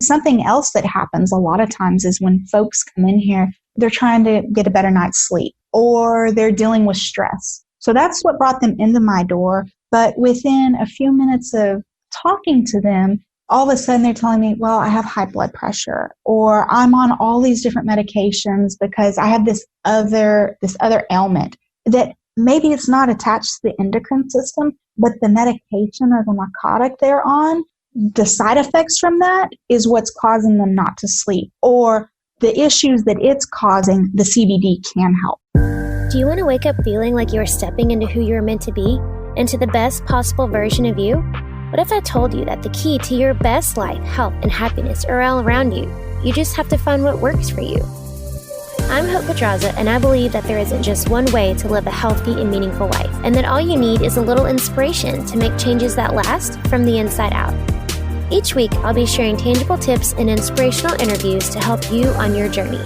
Something else that happens a lot of times is when folks come in here, they're trying to get a better night's sleep or they're dealing with stress. So that's what brought them into my door. But within a few minutes of talking to them, all of a sudden they're telling me, well, I have high blood pressure, or I'm on all these different medications because I have this other ailment that maybe it's not attached to the endocrine system, but the medication or the narcotic they're on, the side effects from that is what's causing them not to sleep, or the issues that it's causing, the CBD can help. Do you want to wake up feeling like you're stepping into who you're meant to be, into the best possible version of you? What if I told you that the key to your best life, health, and happiness are all around you? You just have to find what works for you. I'm Hope Pedraza, and I believe that there isn't just one way to live a healthy and meaningful life, and that all you need is a little inspiration to make changes that last from the inside out. Each week, I'll be sharing tangible tips and inspirational interviews to help you on your journey.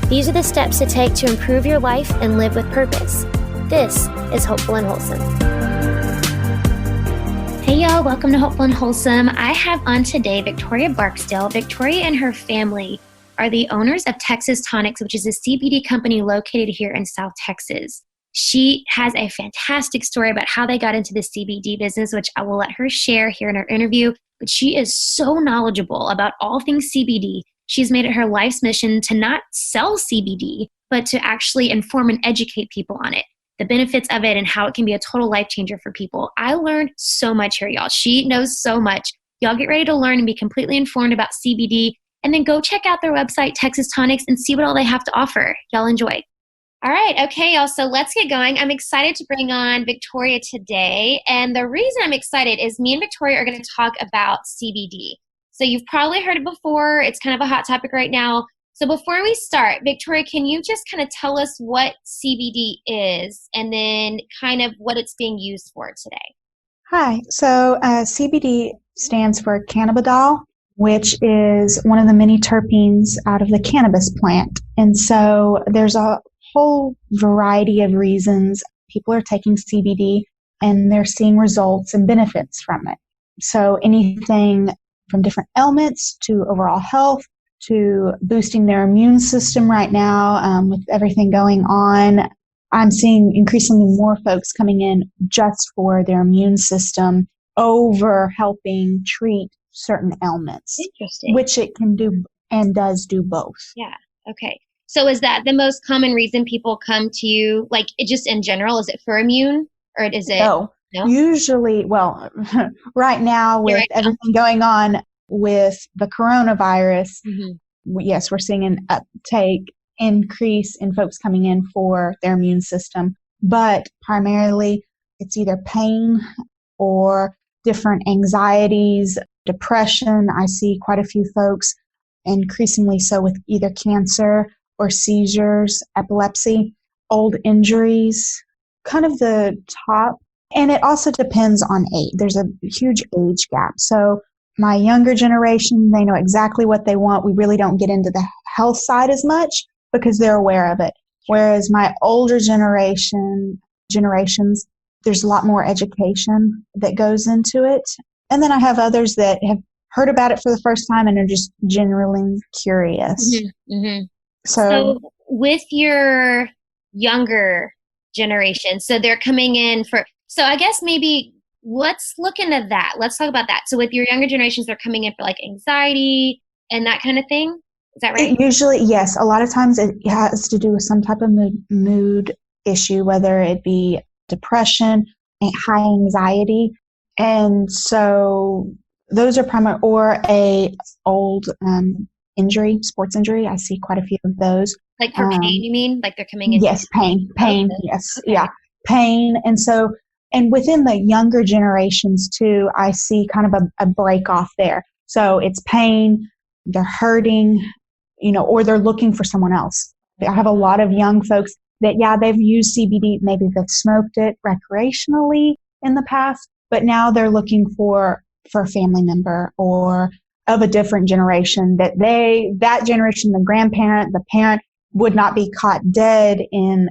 These are the steps to take to improve your life and live with purpose. This is Hopeful and Wholesome. Hey y'all, welcome to Hopeful and Wholesome. I have on today Victoria Barksdale. Victoria and her family are the owners of Texas Tonics, which is a CBD company located here in South Texas. She has a fantastic story about how they got into the CBD business, which I will let her share here in our interview. But she is so knowledgeable about all things CBD. She's made it her life's mission to not sell CBD, but to actually inform and educate people on it, the benefits of it and how it can be a total life changer for people. I learned so much here, y'all. She knows so much. Y'all get ready to learn and be completely informed about CBD, and then go check out their website, Texas Tonics, and see what all they have to offer. Y'all enjoy. All right. Okay, y'all. So let's get going. I'm excited to bring on Victoria today. And the reason I'm excited is me and Victoria are going to talk about CBD. So you've probably heard it before. It's kind of a hot topic right now. So before we start, Victoria, can you just kind of tell us what CBD is and then kind of what it's being used for today? Hi. So CBD stands for cannabidiol, which is one of the many terpenes out of the cannabis plant. And so there's a whole variety of reasons people are taking CBD and they're seeing results and benefits from it. So anything from different ailments to overall health to boosting their immune system right now with everything going on. I'm seeing increasingly more folks coming in just for their immune system over helping treat certain ailments. Interesting. Which it can do and does do both. Yeah. Okay. So is that the most common reason people come to you? Like it just in general, is it for immune or is it? No? Usually, well, right now with everything going on with the coronavirus, yes, we're seeing an increase in folks coming in for their immune system, but primarily it's either pain or different anxieties, depression. I see quite a few folks, increasingly so, with either cancer or seizures, epilepsy, old injuries, kind of the top. And it also depends on age. There's a huge age gap. So my younger generation, they know exactly what they want. We really don't get into the health side as much because they're aware of it. Whereas my older generations, there's a lot more education that goes into it. And then I have others that have heard about it for the first time and are just generally curious. So with your younger generation, so they're coming in for, so I guess maybe let's look into that. Let's talk about that. So with your younger generations, they're coming in for like anxiety and that kind of thing. Is that right? Usually, yes. A lot of times it has to do with some type of mood issue, whether it be depression, high anxiety. And so those are primary, or a old injury, sports injury. I see quite a few of those. Like for pain, you mean? Like they're coming in? Yes, pain, Okay. yes, okay. Yeah, pain. And so, and within the younger generations too, I see kind of a break off there. So it's pain, they're hurting, or they're looking for someone else. I have a lot of young folks that, yeah, they've used CBD, maybe they've smoked it recreationally in the past, but now they're looking for a family member or of a different generation that generation, the grandparent, the parent would not be caught dead in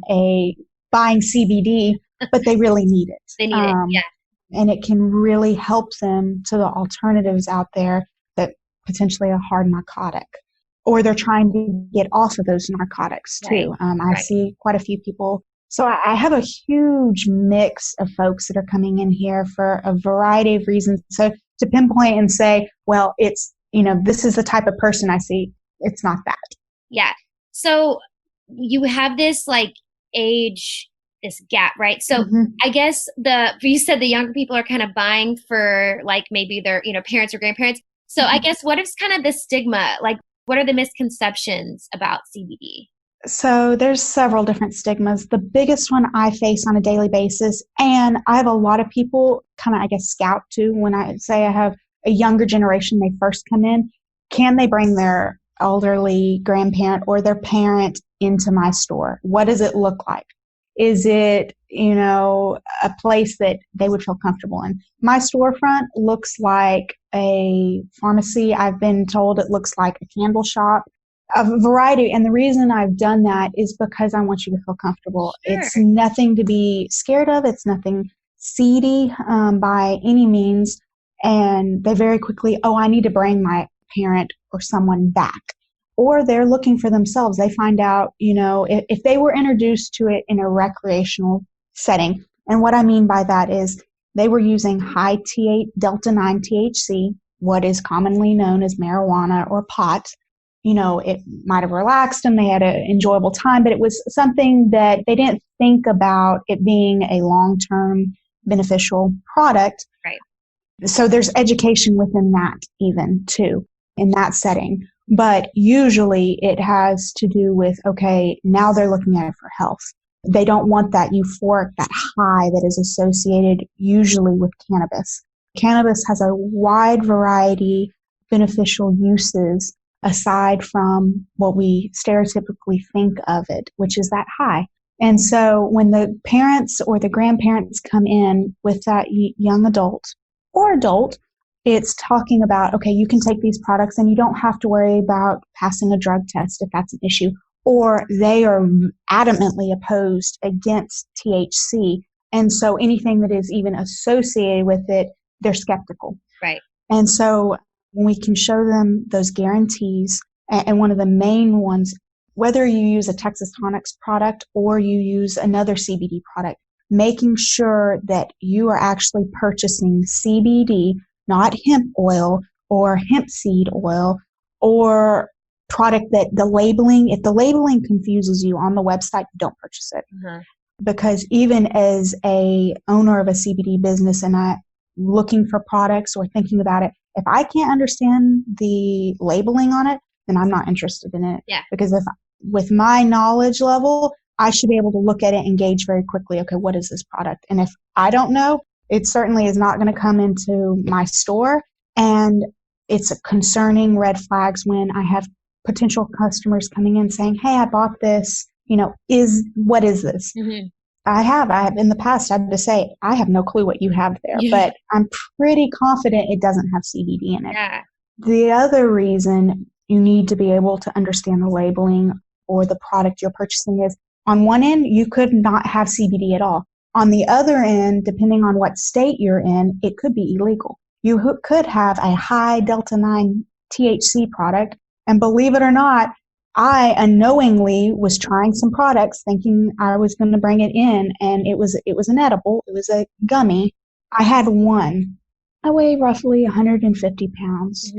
buying CBD, but they really need it. They need it, yeah. And it can really help them to the alternatives out there that potentially a hard narcotic, or they're trying to get off of those narcotics too. I see quite a few people. So I have a huge mix of folks that are coming in here for a variety of reasons. So to pinpoint and say, well, it's, this is the type of person I see, it's not that. Yeah. So you have this age, this gap, right? So I guess you said the younger people are kind of buying for maybe their, parents or grandparents. So I guess what is kind of the stigma? What are the misconceptions about CBD? So there's several different stigmas. The biggest one I face on a daily basis, and I have a lot of people kind of, scout to when I say I have a younger generation, they first come in, can they bring their elderly grandparent or their parent into my store? What does it look like? Is it, a place that they would feel comfortable in? My storefront looks like a pharmacy. I've been told it looks like a candle shop, a variety. And the reason I've done that is because I want you to feel comfortable. Sure. It's nothing to be scared of. It's nothing seedy by any means. And they very quickly, I need to bring my parent or someone back. Or they're looking for themselves. They find out, if they were introduced to it in a recreational setting. And what I mean by that is they were using high delta 9 THC, what is commonly known as marijuana or pot. It might have relaxed them. They had an enjoyable time, but it was something that they didn't think about it being a long-term beneficial product. Right. So there's education within that even too, in that setting. But usually it has to do with, now they're looking at it for health. They don't want that euphoric, that high that is associated usually with cannabis. Cannabis has a wide variety of beneficial uses aside from what we stereotypically think of it, which is that high. And so when the parents or the grandparents come in with that young adult or adult, it's talking about, you can take these products and you don't have to worry about passing a drug test if that's an issue. Or they are adamantly opposed against THC. And so anything that is even associated with it, they're skeptical. Right. And so when we can show them those guarantees, and one of the main ones, whether you use a Texas Tonics product or you use another CBD product, making sure that you are actually purchasing CBD, not hemp oil or hemp seed oil or product that if the labeling confuses you on the website, don't purchase it. Because even as a owner of a CBD business and I looking for products or thinking about it, if I can't understand the labeling on it, then I'm not interested in it. Yeah. Because with my knowledge level, I should be able to look at it and gauge very quickly, what is this product? And if I don't know, it certainly is not going to come into my store. And it's a concerning red flags when I have potential customers coming in saying, hey, I bought this, what is this? I have in the past had to say, I have no clue what you have there, but I'm pretty confident it doesn't have CBD in it. Yeah. The other reason you need to be able to understand the labeling or the product you're purchasing is, on one end, you could not have CBD at all. On the other end, depending on what state you're in, it could be illegal. You could have a high delta 9 THC product, and believe it or not, I unknowingly was trying some products thinking I was going to bring it in, and it was an edible. It was a gummy. I had one. I weigh roughly 150 pounds.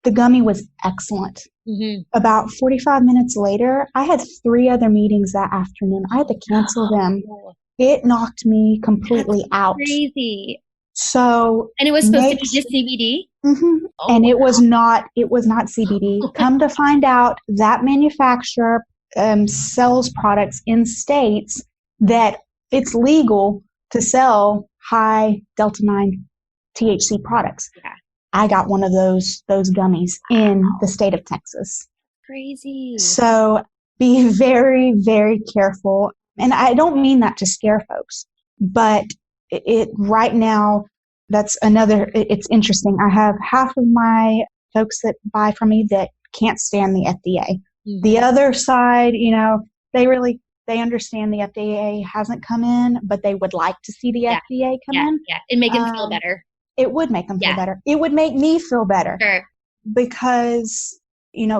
The gummy was excellent. About 45 minutes later, I had 3 other meetings that afternoon. I had to cancel them. It knocked me completely out. Crazy. So, and it was supposed to be just CBD? And it was not CBD. Come to find out, that manufacturer sells products in states that it's legal to sell high delta 9 THC products. Yeah. I got one of those gummies in the state of Texas. Crazy. So be very, very careful. And I don't mean that to scare folks, but it right now, it's interesting. I have half of my folks that buy from me that can't stand the FDA. The other side, they understand the FDA hasn't come in, but they would like to see the FDA come in. Yeah, it'd make them feel better. It would make them feel better. It would make me feel better. Sure. because,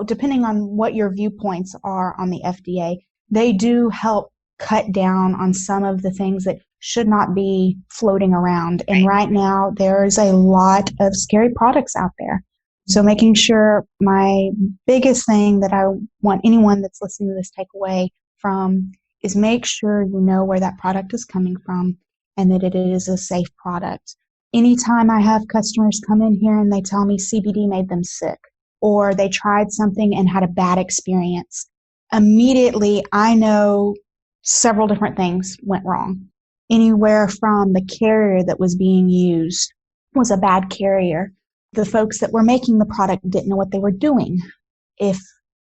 depending on what your viewpoints are on the FDA, they do help cut down on some of the things that should not be floating around. And right now, there's a lot of scary products out there. So making sure, my biggest thing that I want anyone that's listening to this take away from is make sure you know where that product is coming from and that it is a safe product. Anytime I have customers come in here and they tell me CBD made them sick or they tried something and had a bad experience, immediately I know several different things went wrong. Anywhere from the carrier that was being used was a bad carrier. The folks that were making the product didn't know what they were doing. It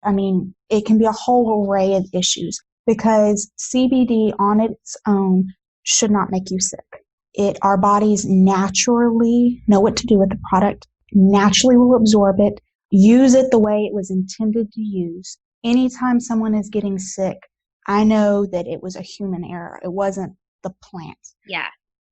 can be a whole array of issues because CBD on its own should not make you sick. Our bodies naturally know what to do with the product, naturally will absorb it, use it the way it was intended to use. Anytime someone is getting sick, I know that it was a human error. It wasn't the plant. Yeah.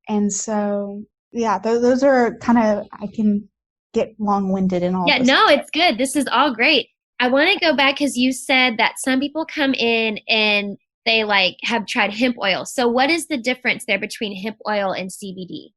And so, those are kind of, I can get long-winded in all this. No, it's good. This is all great. I want to go back because you said that some people come in and they have tried hemp oil. So what is the difference there between hemp oil and CBD?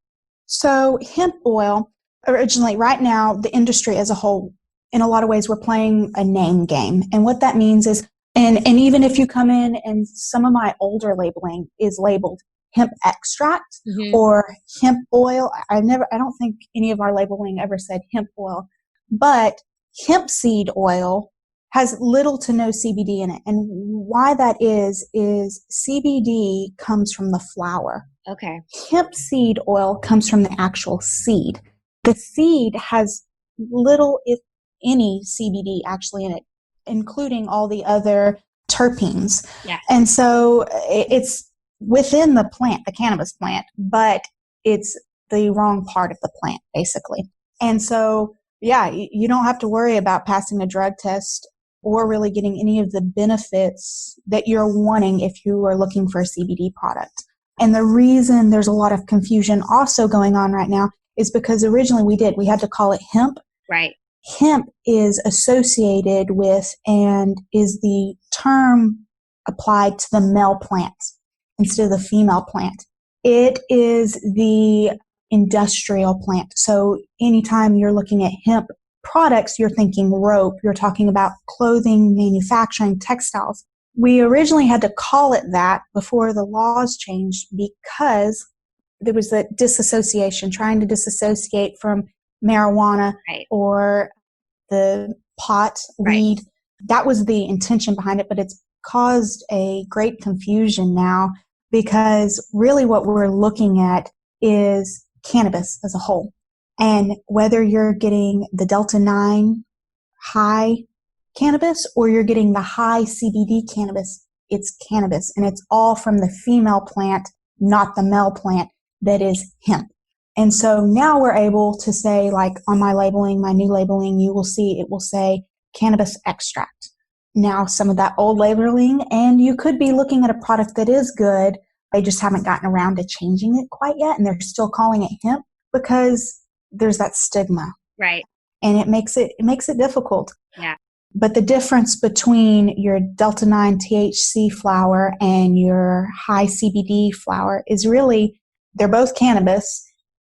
So hemp oil, originally, right now, the industry as a whole, in a lot of ways, we're playing a name game. And what that means is, and even if you come in and some of my older labeling is labeled hemp extract or hemp oil. I don't think any of our labeling ever said hemp oil, but hemp seed oil has little to no CBD in it. And why that is CBD comes from the flower. Okay. Hemp seed oil comes from the actual seed. The seed has little, if any, CBD actually in it, including all the other terpenes. Yeah. And so it's within the plant, the cannabis plant, but it's the wrong part of the plant, basically. And so, you don't have to worry about passing a drug test or really getting any of the benefits that you're wanting if you are looking for a CBD product. And the reason there's a lot of confusion also going on right now is because originally we had to call it hemp. Right. Hemp is associated with and is the term applied to the male plant instead of the female plant. It is the industrial plant. So anytime you're looking at hemp products, you're thinking rope, you're talking about clothing, manufacturing, textiles. We originally had to call it that before the laws changed because there was a disassociation, trying to disassociate from marijuana or the pot, weed. That was the intention behind it, but it's caused a great confusion now because really what we're looking at is cannabis as a whole. And whether you're getting the Delta-9 high cannabis or you're getting the high CBD cannabis, it's cannabis. And it's all from the female plant, not the male plant, that is hemp. And so now we're able to say, on my labeling, my new labeling, you will see it will say cannabis extract. Now some of that old labeling, and you could be looking at a product that is good, they just haven't gotten around to changing it quite yet, and they're still calling it hemp because there's that stigma. Right. And it makes it difficult. Yeah. But the difference between your Delta-9 THC flower and your high CBD flower is really, they're both cannabis.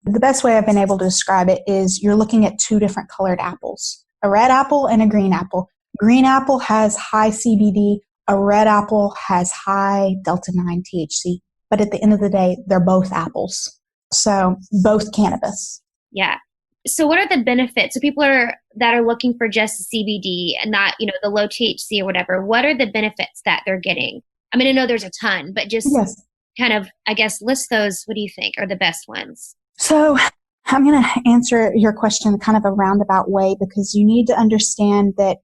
The best way I've been able to describe it is you're looking at two different colored apples, a red apple and a green apple. Green apple has high CBD, a red apple has high Delta-9 THC. But at the end of the day, they're both apples. So both cannabis. Yeah. So what are the benefits? So people that are looking for just CBD and not, the low THC or whatever, what are the benefits that they're getting? I mean, I know there's a ton, but just kind of, I guess, list those. What do you think are the best ones? So I'm going to answer your question kind of a roundabout way because you need to understand that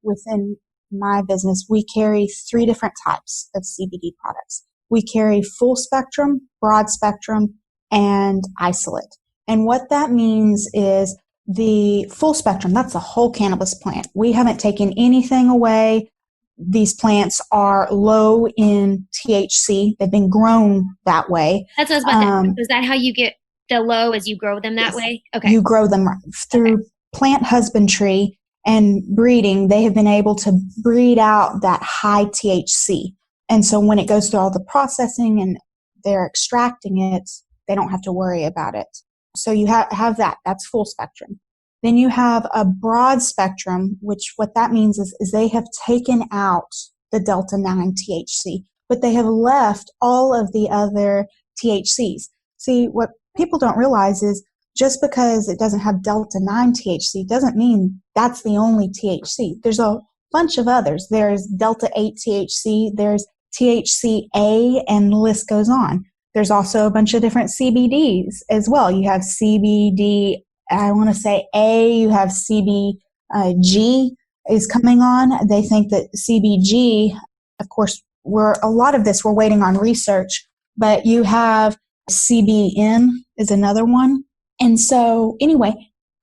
within my business, we carry 3 different types of CBD products. We carry full spectrum, broad spectrum, and isolate. And what that means is the full spectrum, that's the whole cannabis plant. We haven't taken anything away. These plants are low in THC. They've been grown that way. That's what I was about to ask. Is that how you get the low as you grow them that way? Okay. You grow them through plant husbandry and breeding, they have been able to breed out that high THC. And so when it goes through all the processing and they're extracting it, they don't have to worry about it. So you have that. That's full spectrum. Then you have a broad spectrum, which what that means is they have taken out the Delta 9 THC, but they have left all of the other THCs. See, what people don't realize is just because it doesn't have Delta 9 THC doesn't mean that's the only THC. There's a bunch of others. There's Delta 8 THC, there's THCA, and the list goes on. There's also a bunch of different CBDs as well. You have CBD, I want to say A, you have CBG is coming on. They think that CBG, of course, a lot of this we're waiting on research, but you have CBN is another one. And so anyway,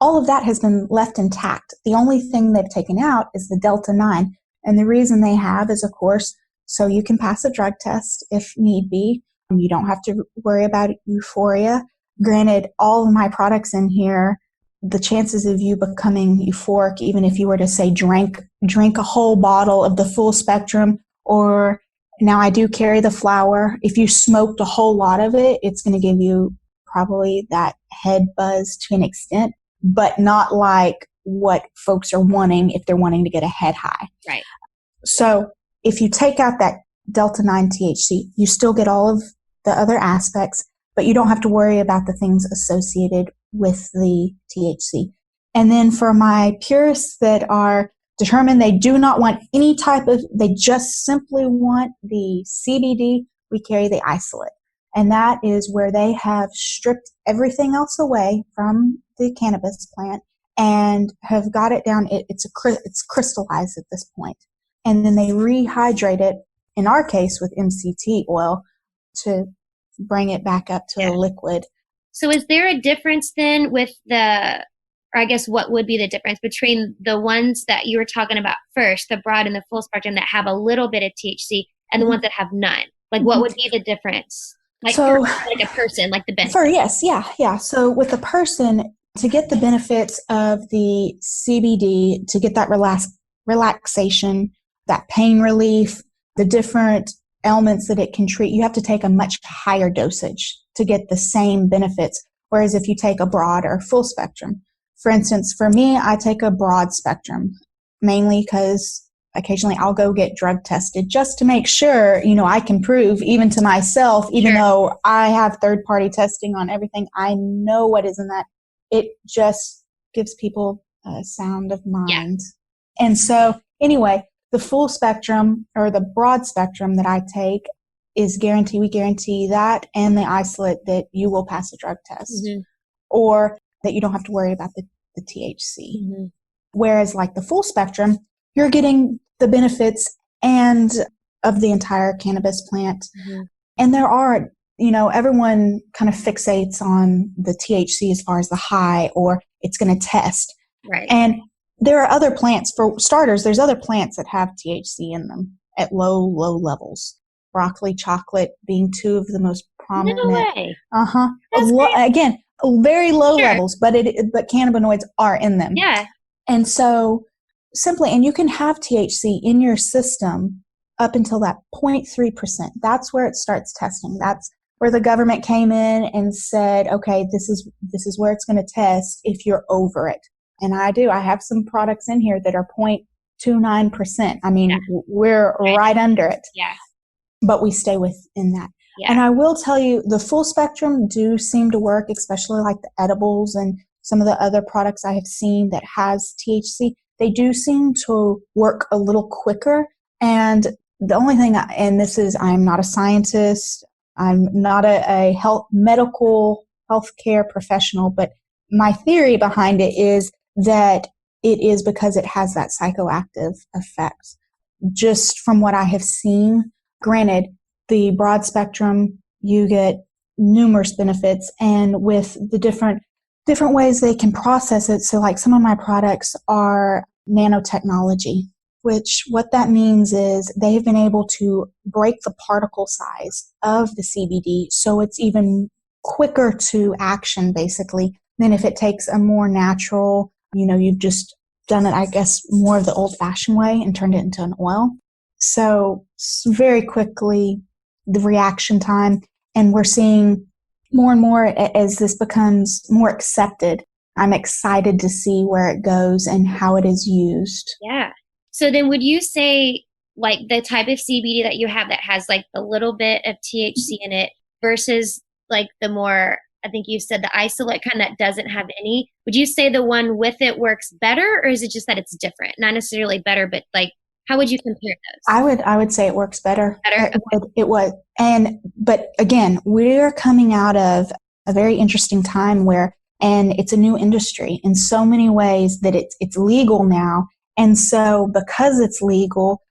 all of that has been left intact. The only thing they've taken out is the Delta 9. And the reason they have is, of course, so you can pass a drug test if need be. You don't have to worry about euphoria. Granted, all of my products in here, the chances of you becoming euphoric, even if you were to say drink a whole bottle of the full spectrum, or now I do carry the flower. If you smoked a whole lot of it, it's going to give you probably that head buzz to an extent, but not like what folks are wanting if they're wanting to get a head high. Right. So if you take out that Delta 9 THC, you still get all of the other aspects, but you don't have to worry about the things associated with the THC. And then for my purists that are determined they do not want any type of, they just simply want the CBD, we carry the isolate. And that is where they have stripped everything else away from the cannabis plant and have got it down. It's crystallized at this point. And then they rehydrate it, in our case with MCT oil, to bring it back up to a liquid. So is there a difference then with or I guess what would be the difference between the ones that you were talking about first, the broad and the full spectrum that have a little bit of THC, and the ones that have none? Like what would be the difference? Like so, like a person, like the benefit. Yes, yeah. So with a person, to get the benefits of the CBD, to get that relaxation, that pain relief, the different ailments that it can treat, you have to take a much higher dosage to get the same benefits. Whereas if you take a broad or full spectrum, for instance, for me, I take a broad spectrum, mainly because occasionally I'll go get drug tested just to make sure, I can prove even to myself, even though I have third-party testing on everything, I know what is in that. It just gives people a sound of mind. Yeah. And so anyway, the full spectrum or the broad spectrum that I take is we guarantee that and the isolate that you will pass a drug test or that you don't have to worry about the THC. Mm-hmm. Whereas like the full spectrum, you're getting the benefits and of the entire cannabis plant. Mm-hmm. And there are, everyone kind of fixates on the THC as far as the high or it's going to test. Right. And there are other plants, for starters, there's other plants that have THC in them at low levels. Broccoli, chocolate being two of the most prominent. No way. Again, very low levels, but cannabinoids are in them. Yeah. And so simply, and you can have THC in your system up until that 0.3%. That's where it starts testing. That's where the government came in and said, okay, this is where it's going to test if you're over it. And I have some products in here that are 0.29%. I mean, we're right under it. Yeah. But we stay within that. Yeah. And I will tell you, the full spectrum do seem to work, especially like the edibles and some of the other products I have seen that has THC. They do seem to work a little quicker. And the only thing, I'm not a scientist, I'm not a medical healthcare professional, but my theory behind it is that it is because it has that psychoactive effect. Just from what I have seen, granted, the broad spectrum, you get numerous benefits, and with the different ways they can process it. So like some of my products are nanotechnology, which what that means is they have been able to break the particle size of the CBD so it's even quicker to action basically than if it takes a more natural you've just done it, I guess, more of the old fashioned way and turned it into an oil. So very quickly, the reaction time, and we're seeing more and more as this becomes more accepted. I'm excited to see where it goes and how it is used. Yeah. So then would you say like the type of CBD that you have that has like a little bit of THC in it versus like the more, I think you said the isolate kind that doesn't have any, would you say the one with it works better, or is it just that it's different? Not necessarily better, but like, how would you compare those? I would say it works better. Better? It would. But again, we're coming out of a very interesting time and it's a new industry in so many ways that it's legal now. And so because it's legal,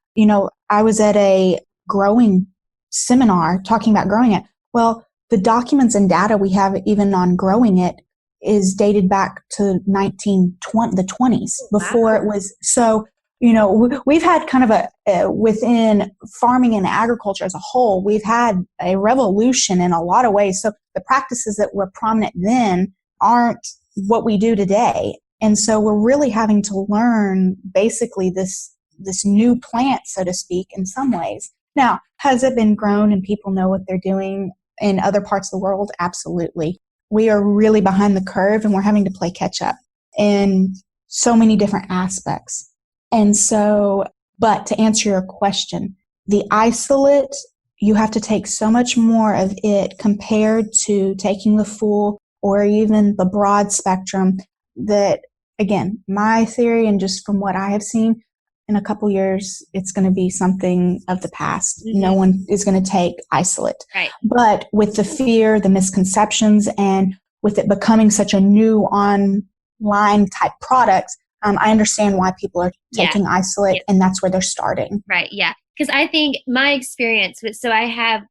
I was at a growing seminar talking about growing it. Well, the documents and data we have even on growing it is dated back to the 20s before it was. So, we've had kind of within farming and agriculture as a whole, we've had a revolution in a lot of ways. So the practices that were prominent then aren't what we do today. And so we're really having to learn basically this new plant, so to speak, in some ways. Now, has it been grown and people know what they're doing in other parts of the world? Absolutely. We are really behind the curve and we're having to play catch up in so many different aspects. And so, but to answer your question, the isolate, you have to take so much more of it compared to taking the full or even the broad spectrum that, again, my theory and just from what I have seen, in a couple years, it's going to be something of the past. Mm-hmm. No one is going to take isolate. Right. But with the fear, the misconceptions, and with it becoming such a new online type product, I understand why people are taking isolate, and that's where they're starting. Right. Yeah. Because I think my experience with, so I have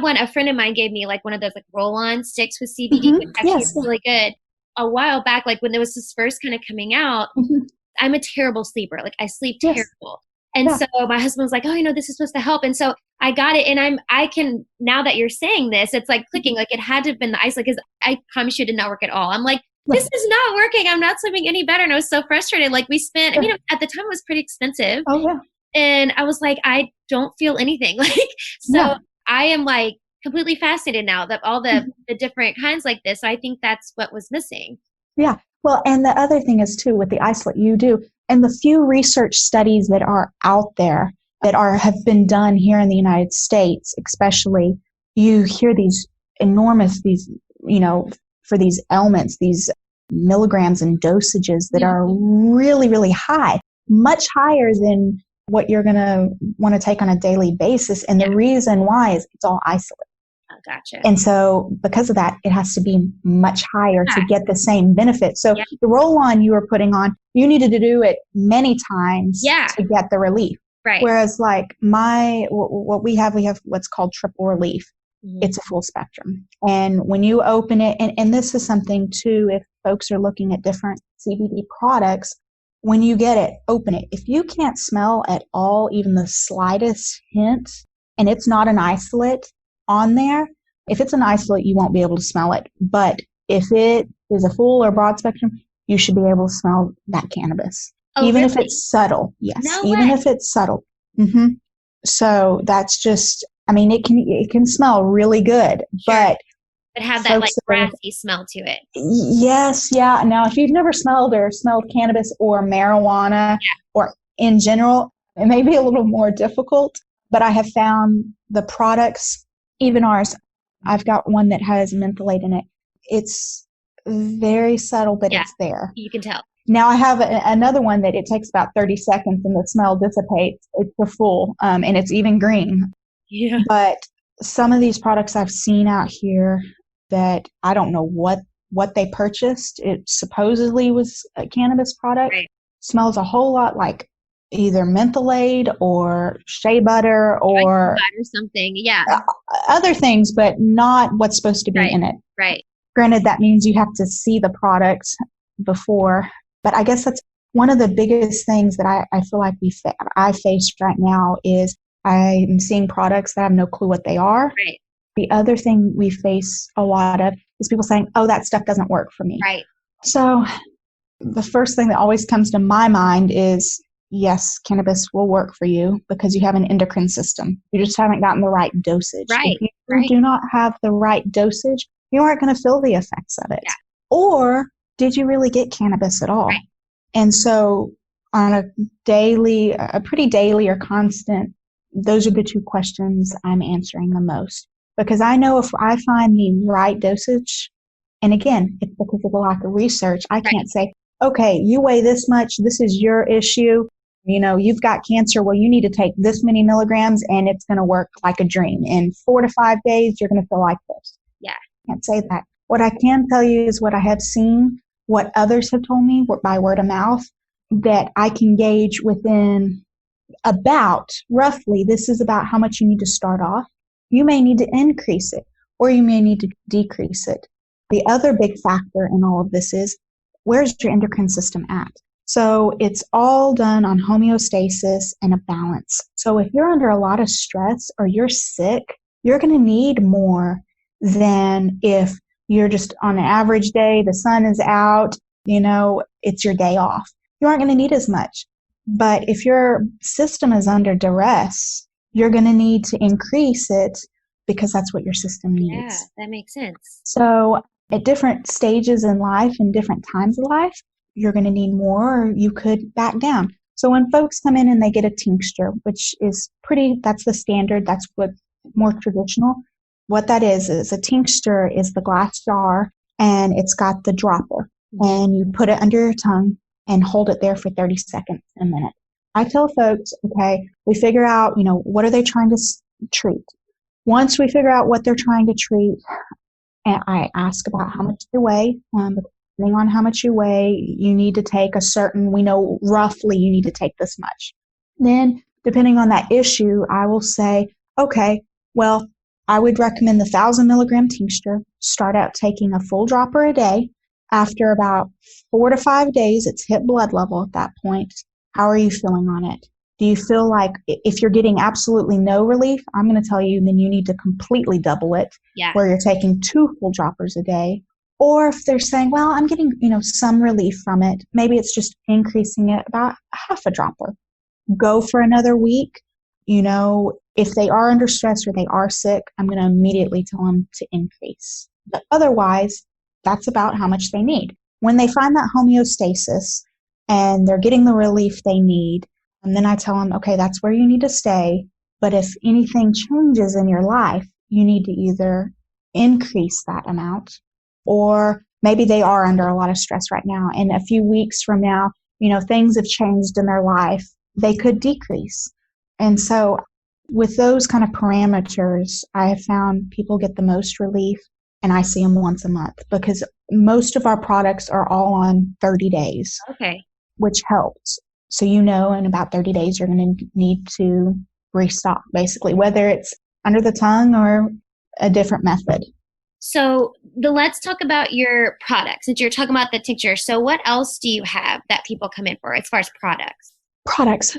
one, a friend of mine gave me like one of those like roll-on sticks with CBD, which actually is really good. A while back, like when there was this first kind of coming out, I'm a terrible sleeper. Like I sleep terrible. And so my husband was like, oh, this is supposed to help. And so I got it. And I can, now that you're saying this, it's like clicking, like it had to have been the isolate, because I promise you it did not work at all. I'm like, this is not working. I'm not sleeping any better. And I was so frustrated. Like we spent, at the time it was pretty expensive. Oh yeah. And I was like, I don't feel anything. I am like completely fascinated now that all the different kinds like this. So I think that's what was missing. Yeah. Well, and the other thing is too, with the isolate you do, and the few research studies that are out there that have been done here in the United States, especially, you hear these enormous, for these ailments, these milligrams and dosages that are really, really high, much higher than what you're going to want to take on a daily basis. And the reason why is it's all isolate. Oh, gotcha. And so because of that, it has to be much higher to get the same benefit. So the roll-on you were putting on, you needed to do it many times to get the relief. Right. Whereas like what we have what's called triple relief. It's a full spectrum. And when you open it, and this is something too, if folks are looking at different CBD products, when you get it, open it. If you can't smell at all, even the slightest hint, and it's not an isolate on there, if it's an isolate, you won't be able to smell it. But if it is a full or broad spectrum, you should be able to smell that cannabis. Oh, even really? if it's subtle. Yes. No even way. if it's subtle. So that's just, it can smell really good, but have that like grassy smell to it. Yes. Yeah. Now, if you've never smelled cannabis or marijuana or in general, it may be a little more difficult, but I have found the products, even ours, I've got one that has mentholate in it. It's very subtle, but it's there. You can tell. Now I have another one that it takes about 30 seconds and the smell dissipates. It's the full, and it's even green. Yeah. But some of these products I've seen out here that I don't know what they purchased. It supposedly was a cannabis product. Right. Smells a whole lot like either mentholate or shea butter or something. Other things, but not what's supposed to be in it. Right. Granted, that means you have to see the product before. But I guess that's one of the biggest things that I feel like I face right now is I'm seeing products that I have no clue what they are. Right. The other thing we face a lot of is people saying, oh, that stuff doesn't work for me. Right. So the first thing that always comes to my mind is, yes, cannabis will work for you because you have an endocrine system. You just haven't gotten the right dosage. Right. If you do not have the right dosage, you aren't going to feel the effects of it. Yeah. Or did you really get cannabis at all? Right. And so on a pretty daily or constant, those are the two questions I'm answering the most. Because I know if I find the right dosage, and again, it's because of the lack of research, I can't say, okay, you weigh this much, this is your issue, you've got cancer, well, you need to take this many milligrams and it's going to work like a dream. In 4 to 5 days, you're going to feel like this. Yeah. I can't say that. What I can tell you is what I have seen, what others have told me by word of mouth, that I can gauge within about, roughly, this is about how much you need to start off. You may need to increase it, or you may need to decrease it. The other big factor in all of this is, where's your endocrine system at? So it's all done on homeostasis and a balance. So if you're under a lot of stress or you're sick, you're going to need more than if you're just on an average day, the sun is out, it's your day off. You aren't going to need as much. But if your system is under duress, you're going to need to increase it because that's what your system needs. Yeah, that makes sense. So at different stages in life and different times of life, you're going to need more, or you could back down. So when folks come in and they get a tincture, which is that's the standard, that's what more traditional. What that is a tincture is the glass jar, and it's got the dropper, and you put it under your tongue and hold it there for 30 seconds, a minute. I tell folks, okay, we figure out, what are they trying to treat? Once we figure out what they're trying to treat, and I ask about how much they weigh. Depending on how much you weigh, you need to take we know roughly you need to take this much. Then, depending on that issue, I will say, okay, well, I would recommend the 1,000 milligram tincture. Start out taking a full dropper a day. After about 4 to 5 days, it's hit blood level at that point. How are you feeling on it? Do you feel like if you're getting absolutely no relief, I'm going to tell you, then you need to completely double it, where you're taking 2 full droppers a day. Or if they're saying, well, I'm getting, some relief from it, maybe it's just increasing it about half a dropper. Go for another week. If they are under stress or they are sick, I'm going to immediately tell them to increase. But otherwise, that's about how much they need. When they find that homeostasis and they're getting the relief they need, and then I tell them, okay, that's where you need to stay. But if anything changes in your life, you need to either increase that amount, or maybe they are under a lot of stress right now. And a few weeks from now, things have changed in their life. They could decrease. And so with those kind of parameters, I have found people get the most relief, and I see them once a month because most of our products are all on 30 days. Okay. Which helps. So in about 30 days, you're going to need to restock, basically, whether it's under the tongue or a different method. So let's talk about your products. Since you're talking about the tincture, so what else do you have that people come in for as far as products?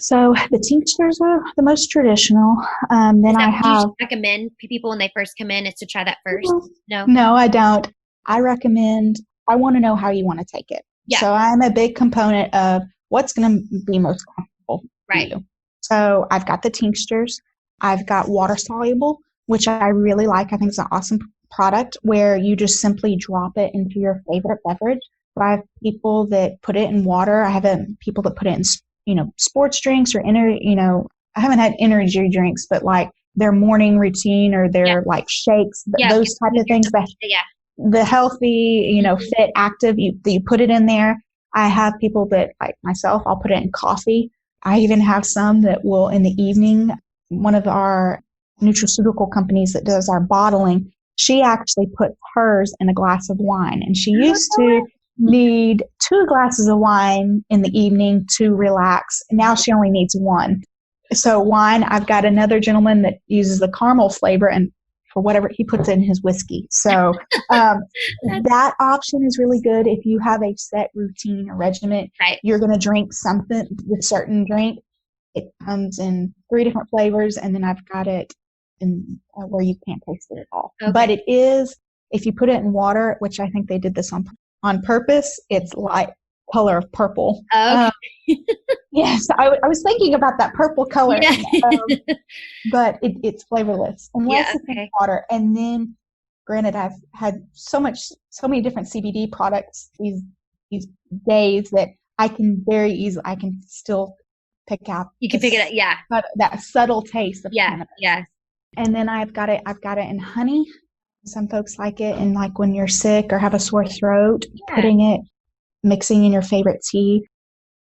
So the tinctures are the most traditional. Then I have. You recommend people when they first come in is to try that first? No, I don't. I want to know how you want to take it. Yeah. So I'm a big component of what's going to be most comfortable for you. So I've got the tinctures. I've got water soluble, which I really like. I think it's an awesome product where you just simply drop it into your favorite beverage. But I have people that put it in water. I have people that put it in, sports drinks or I haven't had energy drinks, but like their morning routine or their like shakes, those type of things. The healthy, fit, active, you put it in there. I have people that, like myself, I'll put it in coffee. I even have some that will, in the evening, one of our nutraceutical companies that does our bottling, she actually puts hers in a glass of wine. And she used to need 2 glasses of wine in the evening to relax. Now she only needs 1. So wine, I've got another gentleman that uses the caramel flavor, and for whatever he puts in his whiskey. So that option is really good if you have a set routine or regimen. You're going to drink something, a certain drink. It comes in 3 different flavors, and then I've got it in where you can't taste it at all. Okay. But it is, if you put it in water, which I think they did this on purpose, it's like color of purple. Okay. Yes, I was thinking about that purple color, Yeah. but it's flavorless unless it's in water. And then, granted, I've had so many different CBD products these days that I can still pick out. You can pick it up, yeah. But that subtle taste of cannabis. Yes. And then I've got it in honey. Some folks like it, and like when you're sick or have a sore throat, mixing in your favorite tea,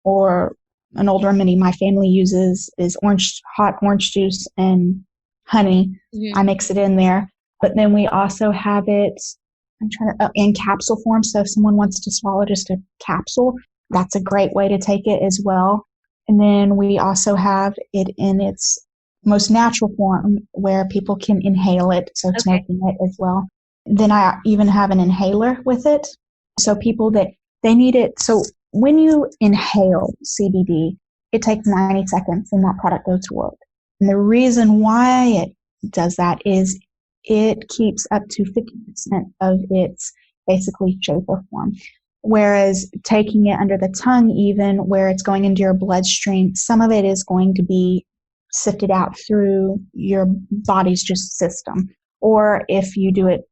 or an old remedy my family uses is hot orange juice and honey. Mm-hmm. I mix it in there. But then we also have it, in capsule form. So if someone wants to swallow just a capsule, that's a great way to take it as well. And then we also have it in its most natural form where people can inhale it. So smoking it as well. Then I even have an inhaler with it. So people that they need it. So when you inhale CBD, it takes 90 seconds and that product goes to work. And the reason why it does that is it keeps up to 50% of its basically shape or form. Whereas taking it under the tongue, even where it's going into your bloodstream, some of it is going to be sifted out through your body's just system. Or if you do it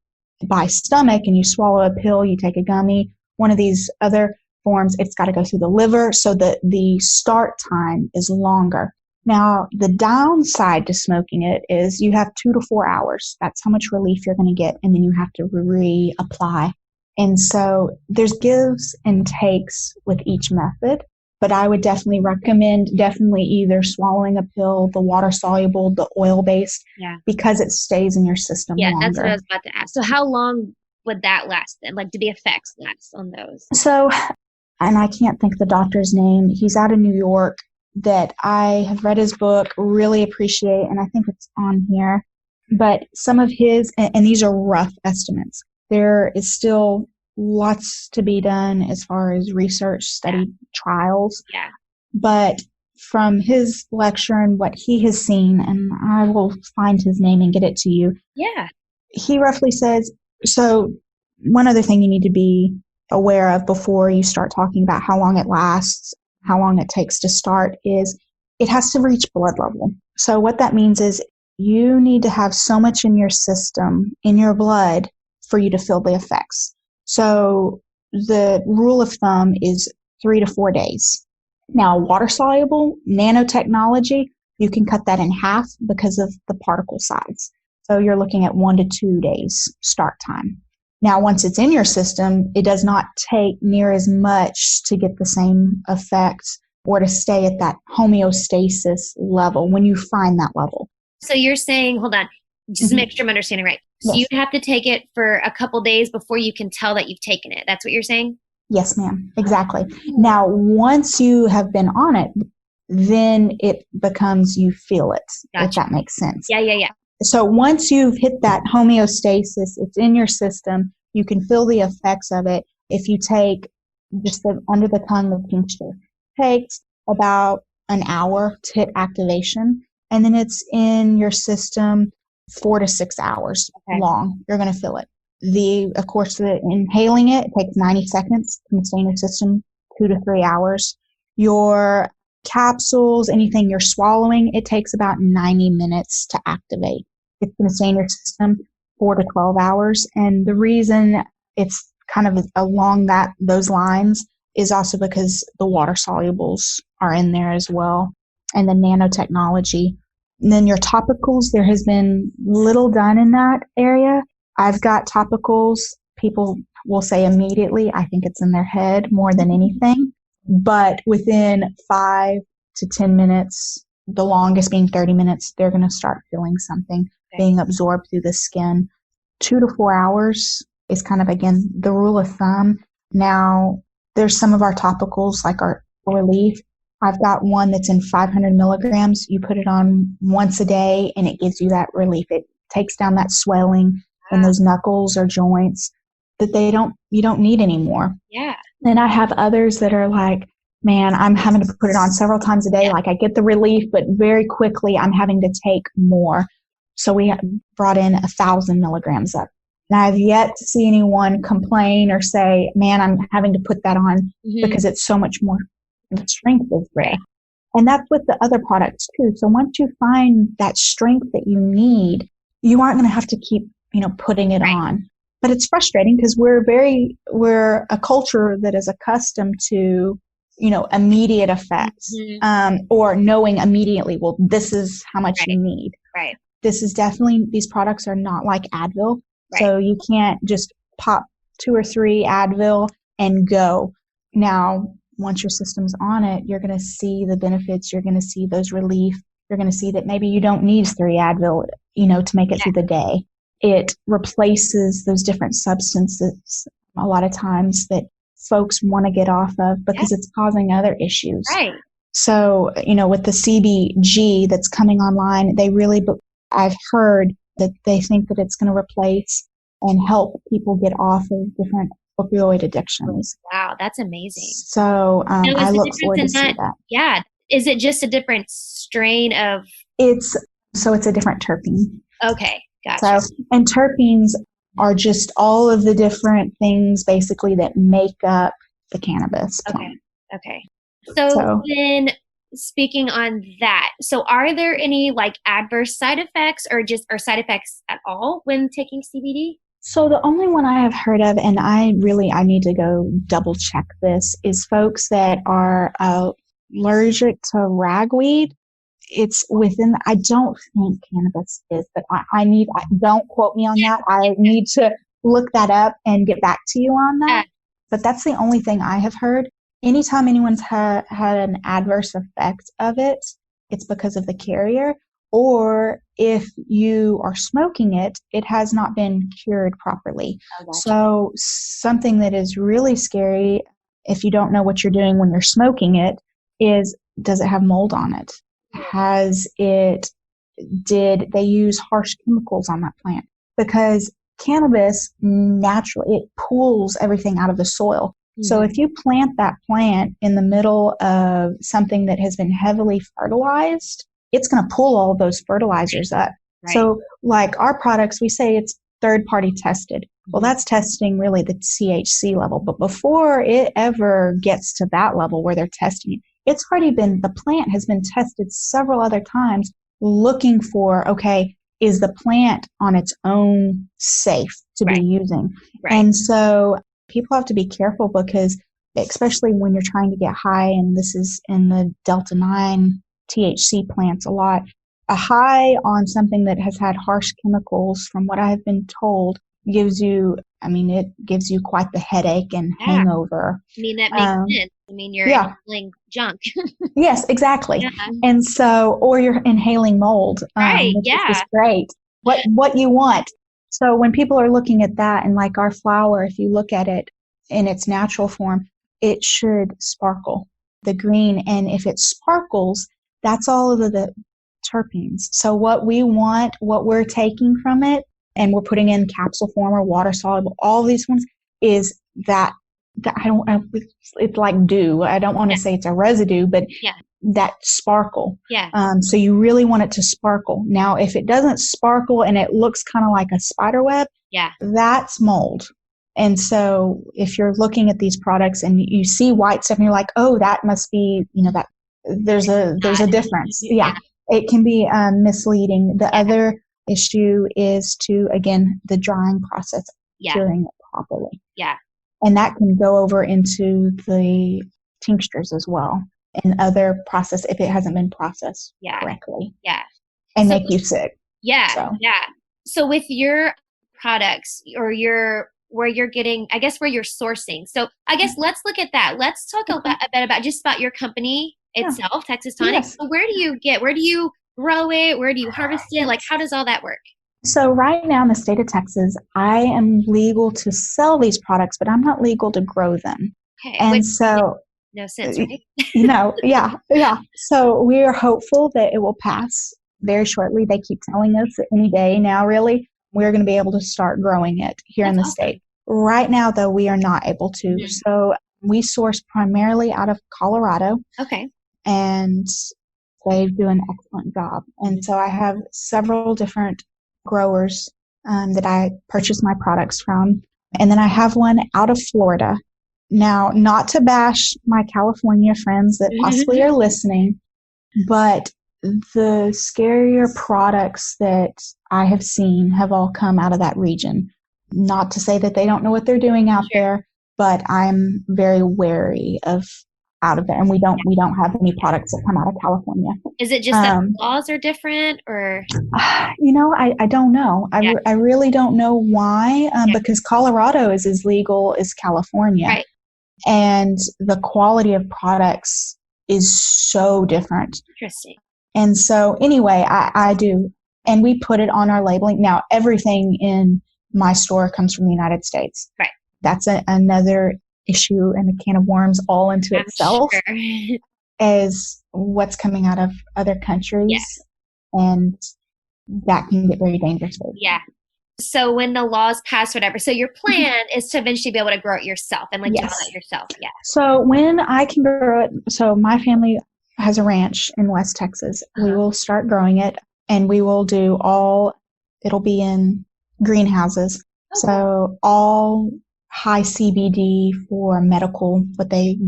by stomach and you swallow a pill, you take a gummy, one of these other forms, it's got to go through the liver, so that the start time is longer. Now, the downside to smoking it is you have 2 to 4 hours. That's how much relief you're going to get, and then you have to reapply. And so there's gives and takes with each method, but I would definitely recommend either swallowing a pill, the water-soluble, the oil-based, because it stays in your system longer. That's what I was about to ask. So how long would that last then? Like, do the effects last on those? So, and I can't think the doctor's name. He's out of New York that I have read his book, really appreciate, and I think it's on here. But some of his, and these are rough estimates, there is still lots to be done as far as research, study, trials. Yeah. But from his lecture and what he has seen, and I will find his name and get it to you. Yeah. He roughly says, so one other thing you need to be aware of before you start talking about how long it lasts, how long it takes to start, is it has to reach blood level. So what that means is you need to have so much in your system, in your blood, for you to feel the effects. So the rule of thumb is 3 to 4 days. Now, water-soluble nanotechnology, you can cut that in half because of the particle size. So you're looking at 1 to 2 days start time. Now, once it's in your system, it does not take near as much to get the same effects or to stay at that homeostasis level when you find that level. So you're saying, hold on, just make sure I'm understanding right. So you'd have to take it for a couple days before you can tell that you've taken it. That's what you're saying? Yes, ma'am. Exactly. Now, once you have been on it, then it becomes you feel it, if that makes sense. Yeah. So once you've hit that homeostasis, it's in your system, you can feel the effects of it. If you take just the under the tongue, the tincture, takes about an hour to hit activation, and then it's in your system 4 to 6 hours long. You're going to feel it. Of course, the inhaling it takes 90 seconds to stay in your system, 2 to 3 hours. Your capsules, anything you're swallowing, it takes about 90 minutes to activate. It's going to stay in your system 4 to 12 hours. And the reason it's kind of along those lines is also because the water solubles are in there as well, and the nanotechnology. And then your topicals, there has been little done in that area. I've got topicals, people will say immediately, I think it's in their head more than anything. But within 5 to 10 minutes, the longest being 30 minutes, they're going to start feeling something being absorbed through the skin. 2 to 4 hours is kind of, again, the rule of thumb. Now, there's some of our topicals, like our relief. I've got one that's in 500 milligrams. You put it on once a day, and it gives you that relief. It takes down that swelling in those knuckles or joints that you don't need anymore. Yeah. Then I have others that are like, man, I'm having to put it on several times a day. Like I get the relief, but very quickly I'm having to take more. So we brought in 1,000 milligrams up And I've yet to see anyone complain or say, man, I'm having to put that on because it's so much more, the strength is there. And that's with the other products too. So once you find that strength that you need, you aren't going to have to keep, putting it on. But it's frustrating because we're a culture that is accustomed to, immediate effects, or knowing immediately, well, this is how much you need. Right. This is definitely, these products are not like Advil. So you can't just pop 2 or 3 Advil and go. Now, once your system's on it, you're going to see the benefits. You're going to see those relief. You're going to see that maybe you don't need 3 Advil, to make it through the day. It replaces those different substances a lot of times that folks want to get off of because it's causing other issues. Right. So, with the CBG that's coming online, I've heard that they think that it's going to replace and help people get off of different opioid addictions. Wow, that's amazing. So I look forward to see that. Yeah. Is it just a different strain of? It's a different terpene. Okay, gotcha. So, and terpenes are just all of the different things basically that make up the cannabis plant. Okay. So then speaking on that, so are there any like adverse side effects or side effects at all when taking CBD? So the only one I have heard of, and I need to go double check this, is folks that are allergic to ragweed. It's within, I don't think cannabis is, but don't quote me on that. I need to look that up and get back to you on that. But that's the only thing I have heard. Anytime anyone's had an adverse effect of it, it's because of the carrier, or if you are smoking it, it has not been cured properly. So something that is really scary, if you don't know what you're doing when you're smoking it, is, does it have mold on it? Did they use harsh chemicals on that plant? Because cannabis naturally, it pulls everything out of the soil. So if you plant that plant in the middle of something that has been heavily fertilized, it's going to pull all of those fertilizers up. So like our products, we say it's third-party tested. Well, that's testing really the THC level. But before it ever gets to that level where they're testing it, it's already been, the plant has been tested several other times looking for, okay, is the plant on its own safe to be using? And so people have to be careful because, especially when you're trying to get high, and this is in the Delta 9 THC plants a lot, a high on something that has had harsh chemicals, from what I have been told, gives you quite the headache and hangover. That makes sense. You're inhaling junk. Yes, exactly. And so, or you're inhaling mold. Which is great. What you want. So when people are looking at that, and like our flower, if you look at it in its natural form, it should sparkle, the green. And if it sparkles, that's all of the terpenes. So what we want, what we're taking from it, and we're putting in capsule form or water soluble, all these ones, is that it's like dew. I don't want to say it's a residue, but that sparkle. So you really want it to sparkle. Now, if it doesn't sparkle and it looks kind of like a spider web, that's mold. And so if you're looking at these products and you see white stuff and you're like, oh, that must be, that there's a difference. It can be misleading. The other issue is the drying process, curing it properly. And that can go over into the tinctures as well, and other process if it hasn't been processed correctly. And make you sick. So with your products, or where you're getting, I guess where you're sourcing. So I guess let's look at that. Let's talk a bit about your company itself, Texas Tonics. So where do you grow it? Where do you harvest it? Like, how does all that work? So right now in the state of Texas, I am legal to sell these products, but I'm not legal to grow them. Okay. And so, no sense, right? So we are hopeful that it will pass very shortly. They keep telling us any day now, really, we're going to be able to start growing it here in the state. Right now, though, we are not able to. So we source primarily out of Colorado. Okay. And they do an excellent job. And so I have several different growers that I purchase my products from. And then I have one out of Florida. Now, not to bash my California friends that possibly are listening, but the scarier products that I have seen have all come out of that region. Not to say that they don't know what they're doing out there, but I'm very wary of out of there. And we don't have any products that come out of California. Is it just that the laws are different, or? I don't know. I really don't know why, because Colorado is as legal as California. Right. And the quality of products is so different. Interesting. And so anyway, I do. And we put it on our labeling. Now, everything in my store comes from the United States. Right. That's another issue and a can of worms all into itself, sure. as what's coming out of other countries. Yeah. And that can get very dangerous. Yeah. So when the laws pass, whatever, so your plan is to eventually be able to grow it yourself and like do all that yourself. Yeah. So when I can grow it, so my family has a ranch in West Texas. We will start growing it, and we will do it'll be in greenhouses. Okay. So all high CBD for medical, what they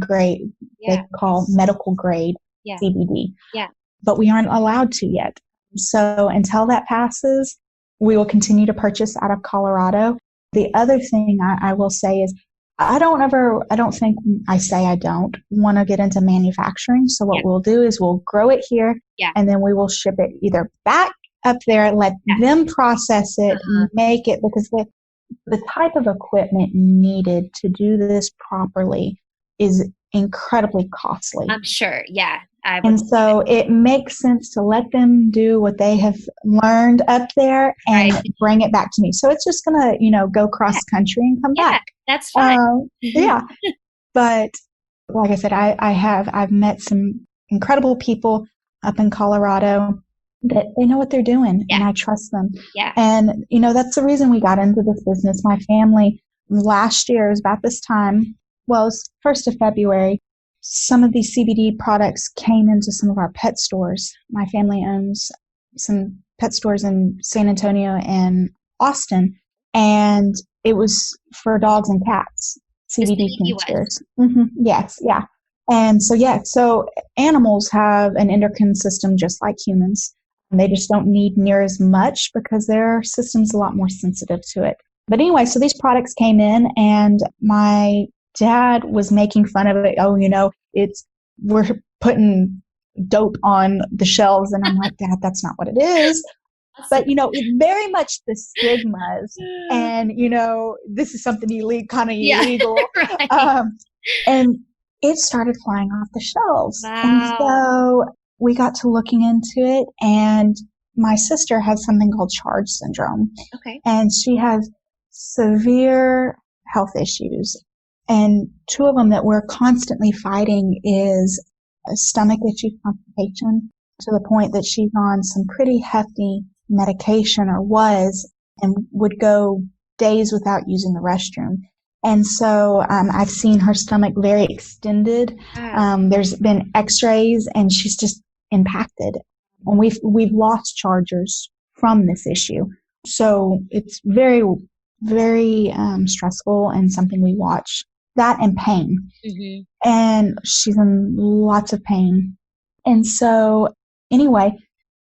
call medical grade CBD. Yeah. But we aren't allowed to yet. So until that passes, we will continue to purchase out of Colorado. The other thing I will say is I don't want to get into manufacturing. So what we'll do is we'll grow it here, and then we will ship it either back up there, let them process it, make it, because the type of equipment needed to do this properly is incredibly costly. I'm sure. Yeah. And so it makes sense to let them do what they have learned up there and bring it back to me. So it's just going to, go cross country and come back. That's fine. But like I said, I've met some incredible people up in Colorado that they know what they're doing, and I trust them. Yeah. And, that's the reason we got into this business. My family last year, it was about this time, well, it was 1st of February, some of these CBD products came into some of our pet stores. My family owns some pet stores in San Antonio and Austin, and it was for dogs and cats, CBD tinctures. Yes, yeah. And so animals have an endocrine system just like humans. And they just don't need near as much because their system's a lot more sensitive to it. But anyway, so these products came in, and my dad was making fun of it. Oh, we're putting dope on the shelves. And I'm like, Dad, that's not what it is. But, it's very much the stigmas. And, this is something illegal. Right. And it started flying off the shelves. Wow. And so we got to looking into it, and my sister has something called charge syndrome. Okay. And she has severe health issues. And two of them that we're constantly fighting is a stomach issue, constipation, to the point that she's on some pretty hefty medication, or was, and would go days without using the restroom. And so I've seen her stomach very extended. Wow. There's been x-rays, and she's just impacted. And we've lost chargers from this issue. So it's very, very stressful, and something we watch. That and pain. Mm-hmm. And she's in lots of pain. And so anyway,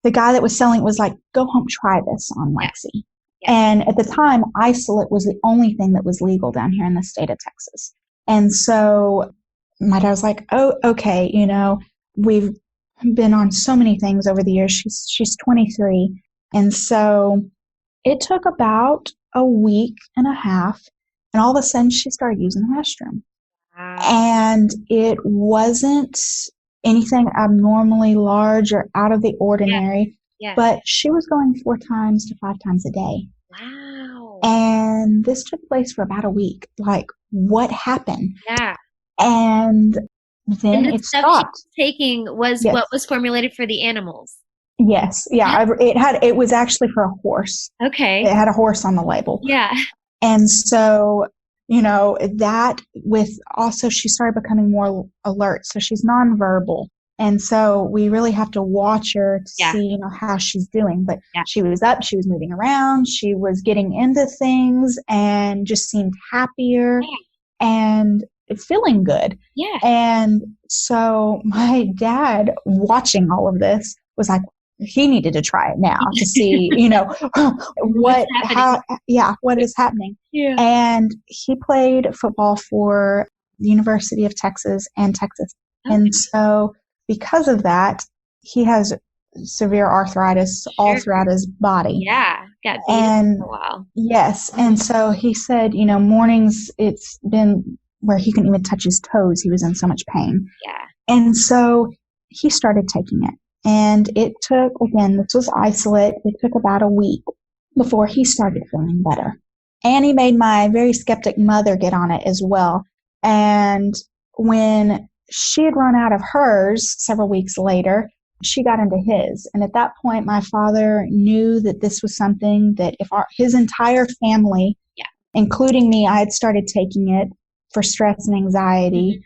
the guy that was selling it was like, go home, try this on Lexi. Yeah. And at the time, isolate was the only thing that was legal down here in the state of Texas. And so my dad was like, oh, okay, we've been on so many things over the years. She's 23. And so it took about a week and a half, and all of a sudden she started using the restroom. Wow. And it wasn't anything abnormally large or out of the ordinary, but she was going 4 times to 5 times a day. Wow. And this took place for about a week. Like, what happened? Yeah. And then it stopped. Taking was what was formulated for the animals. Yes. Yeah. It was actually for a horse. Okay. It had a horse on the label. Yeah. And so, that with also, she started becoming more alert. So she's nonverbal. And so we really have to watch her to Yeah. see, how she's doing. But Yeah. she was up, she was moving around, she was getting into things and just seemed happier and feeling good. Yeah. And so my dad, watching all of this, was like, he needed to try it now to see, what is happening. Yeah. And he played football for the University of Texas and Texas. Okay. And so because of that, he has severe arthritis all throughout his body. Yeah. Got beat for a while. Yes. And so he said, mornings, it's been where he couldn't even touch his toes. He was in so much pain. Yeah. And so he started taking it. And it took, again, this was isolate. It took about a week before he started feeling better. And he made my very skeptic mother get on it as well. And when she had run out of hers several weeks later, she got into his. And at that point, my father knew that this was something that if his entire family, including me, I had started taking it for stress and anxiety,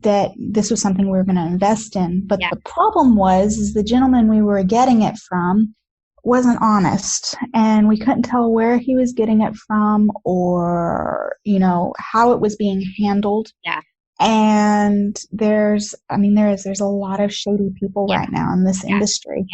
that this was something we were going to invest in. But the problem is the gentleman we were getting it from wasn't honest, and we couldn't tell where he was getting it from or, how it was being handled. Yeah. And there's a lot of shady people right now in this industry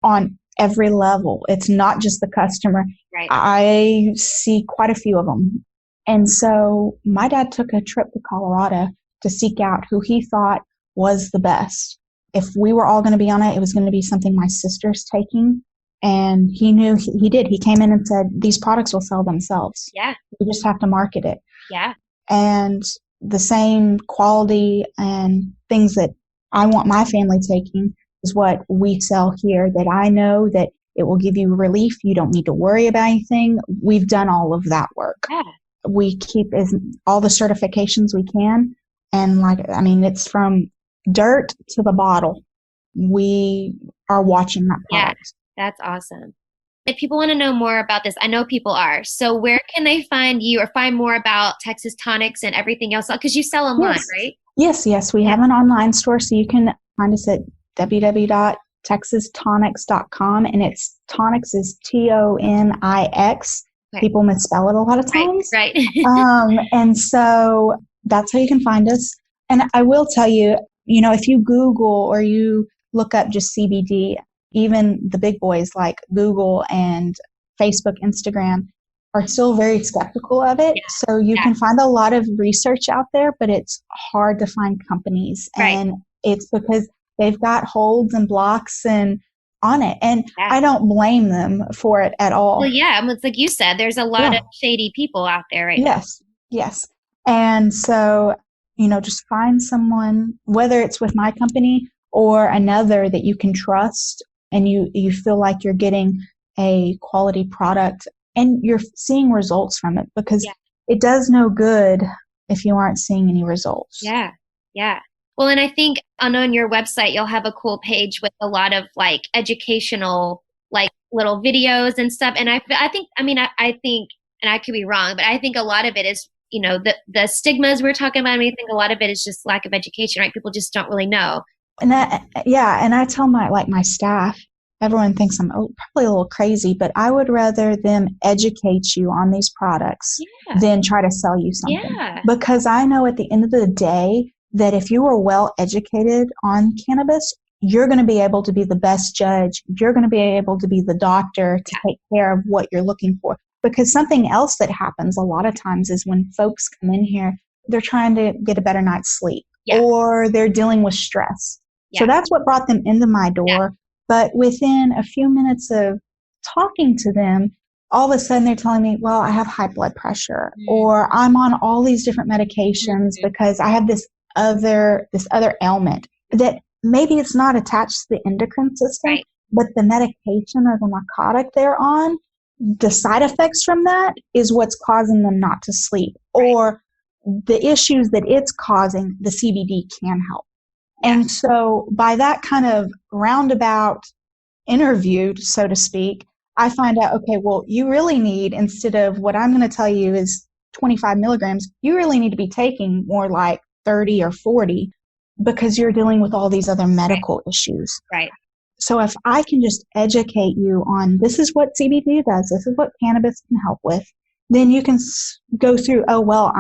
on every level. It's not just the customer. Right. I see quite a few of them. And so my dad took a trip to Colorado to seek out who he thought was the best. If we were all going to be on it, it was going to be something my sister's taking. And he knew he did. He came in and said, these products will sell themselves. Yeah. We just have to market it. Yeah. And the same quality and things that I want my family taking is what we sell here, that I know that it will give you relief. You don't need to worry about anything. We've done all of that work. Yeah. We keep all the certifications we can. And it's from dirt to the bottle. We are watching that product. Yeah, that's awesome. If people want to know more about this, I know people are. So where can they find you or find more about Texas Tonics and everything else? Because you sell online, right? Yes. We have an online store, so you can find us at www.texastonics.com, and it's Tonics is Tonix. Okay. People misspell it a lot of times. Right. And so that's how you can find us. And I will tell you, if you Google or you look up just CBD, even the big boys like Google and Facebook, Instagram are still very skeptical of it. Yeah. So you can find a lot of research out there, but it's hard to find companies. Right. And it's because they've got holds and blocks and on it. And I don't blame them for it at all. Well, it's like you said, there's a lot of shady people out there right now. Yes. And so, just find someone, whether it's with my company or another that you can trust and you feel like you're getting a quality product and you're seeing results from it, because it does no good if you aren't seeing any results. Yeah. Well, and I think on your website, you'll have a cool page with a lot of educational, little videos and stuff. And I think, and I could be wrong, but I think a lot of it is, the stigmas we're talking about. I think a lot of it is just lack of education, right? People just don't really know. And and I tell my staff, everyone thinks I'm probably a little crazy, but I would rather them educate you on these products than try to sell you something. Yeah. Because I know at the end of the day that if you are well educated on cannabis, you're going to be able to be the best judge. You're going to be able to be the doctor to take care of what you're looking for. Because something else that happens a lot of times is when folks come in here, they're trying to get a better night's sleep or they're dealing with stress. So that's what brought them into my door. Yeah. But within a few minutes of talking to them, all of a sudden they're telling me, well, I have high blood pressure or I'm on all these different medications because I have this other ailment that maybe it's not attached to the endocrine system, but the medication or the narcotic they're on, the side effects from that is what's causing them not to sleep or the issues that it's causing, the CBD can help. And so by that kind of roundabout interview, so to speak, I find out, okay, well, you really need, instead of what I'm going to tell you is 25 milligrams, you really need to be taking more like 30 or 40 because you're dealing with all these other medical issues. Right. So if I can just educate you on this is what CBD does, this is what cannabis can help with, then you can go through, oh, well,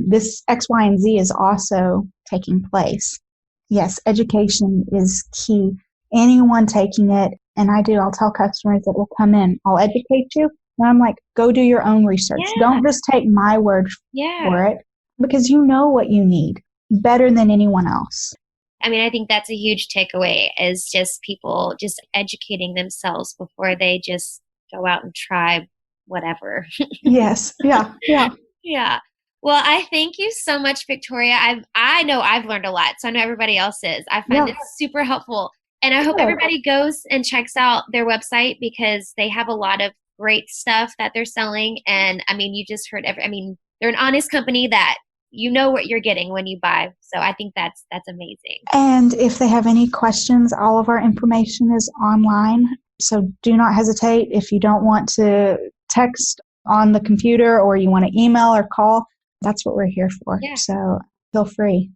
this X, Y, and Z is also taking place. Yes, education is key. Anyone taking it, and I'll tell customers that will come in, I'll educate you. And I'm like, go do your own research. Yeah. Don't just take my word for it, because you know what you need better than anyone else. I mean, I think that's a huge takeaway, is just people just educating themselves before they just go out and try whatever. Yes. Yeah. Yeah. Yeah. Well, I thank you so much, Victoria. I know I've learned a lot, so I know everybody else is. I find this super helpful. And I hope everybody goes and checks out their website, because they have a lot of great stuff that they're selling. And I mean, you just heard they're an honest company that you know what you're getting when you buy. So I think that's amazing. And if they have any questions, all of our information is online. So do not hesitate. If you don't want to text on the computer, or you want to email or call, that's what we're here for. Yeah. So feel free.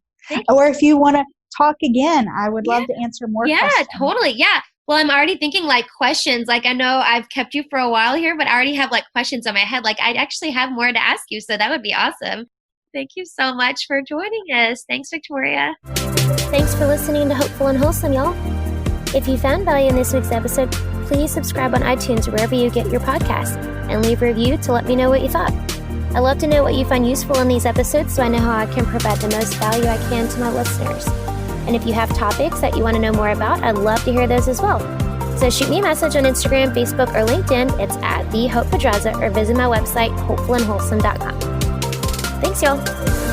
Or if you want to talk again, I would love to answer more questions. Yeah, totally. Yeah. Well, I'm already thinking questions. I know I've kept you for a while here, but I already have questions on my head. I'd actually have more to ask you. So that would be awesome. Thank you so much for joining us. Thanks, Victoria. Thanks for listening to Hopeful and Wholesome, y'all. If you found value in this week's episode, please subscribe on iTunes or wherever you get your podcasts, and leave a review to let me know what you thought. I love to know what you find useful in these episodes, so I know how I can provide the most value I can to my listeners. And if you have topics that you want to know more about, I'd love to hear those as well. So shoot me a message on Instagram, Facebook, or LinkedIn. It's @thehopepedraza, or visit my website, hopefulandwholesome.com. Thanks, y'all.